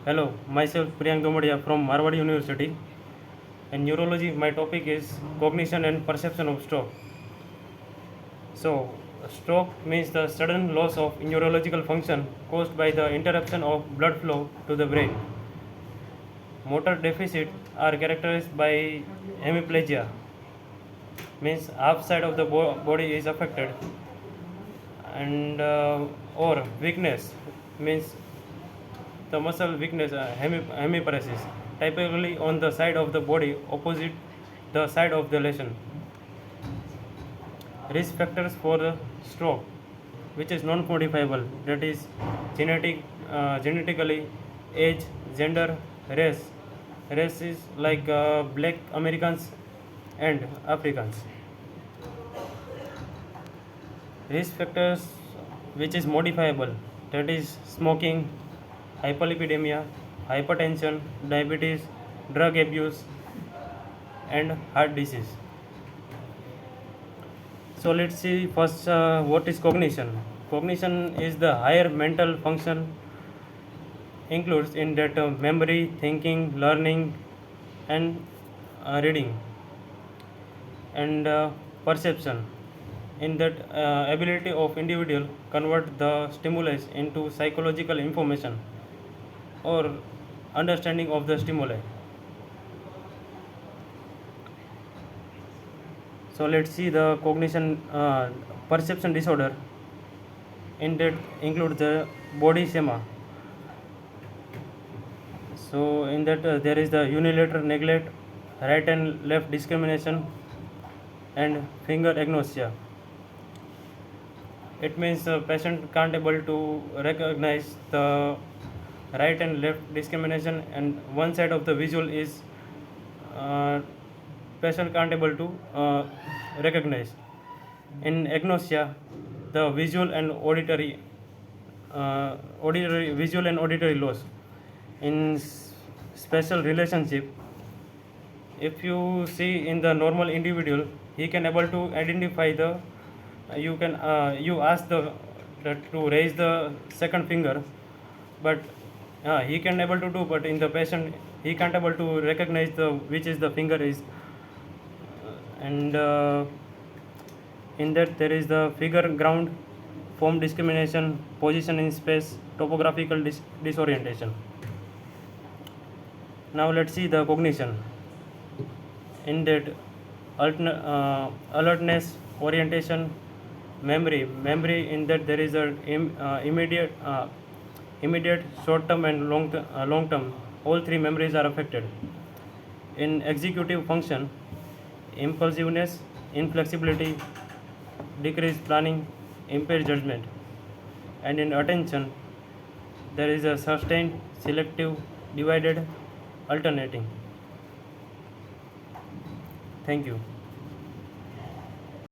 Hello, myself Priyank Domadia from Marwadi University. In neurology, my topic is cognition and perception of stroke. So, stroke means the sudden loss of neurological function caused by the interruption of blood flow to the brain. Motor deficits are characterized by hemiplegia, means half side of the body is affected, and or weakness means the muscle weakness, hemiparesis, typically on the side of the body opposite the side of the lesion. Risk factors for the stroke, which is non-modifiable, that is genetically, age, gender, race. Race is like black Americans and Africans. Risk factors which is modifiable, that is smoking, hyperlipidemia, hypertension, diabetes, drug abuse, and heart disease. So let's see first what is cognition. Cognition is the higher mental function, includes in that memory, thinking, learning, and reading, and perception. In that ability of individual convert the stimulus into psychological information or understanding of the stimuli. So let's see the cognition perception disorder. In that include the body schema. So in that there is the unilateral neglect, right and left discrimination, and finger agnosia. It means the patient can't able to recognize the right and left discrimination, and one side of the visual is patient can't able to recognize. In agnosia, the visual and auditory visual and auditory loss. In special relationship, if you see in the normal individual, he can able to identify the you ask to raise the second finger, but he can able to do, but in the patient he can't able to recognize the which is the finger is, and in that there is the figure ground, form discrimination, position in space, topographical disorientation. Now let's see the cognition. In that alertness, orientation, memory. In that there is a immediate, short term, and long term. All three memories are affected. In executive function, impulsiveness, inflexibility, decreased planning, impaired judgment. And in attention, there is a sustained, selective, divided, alternating. Thank you.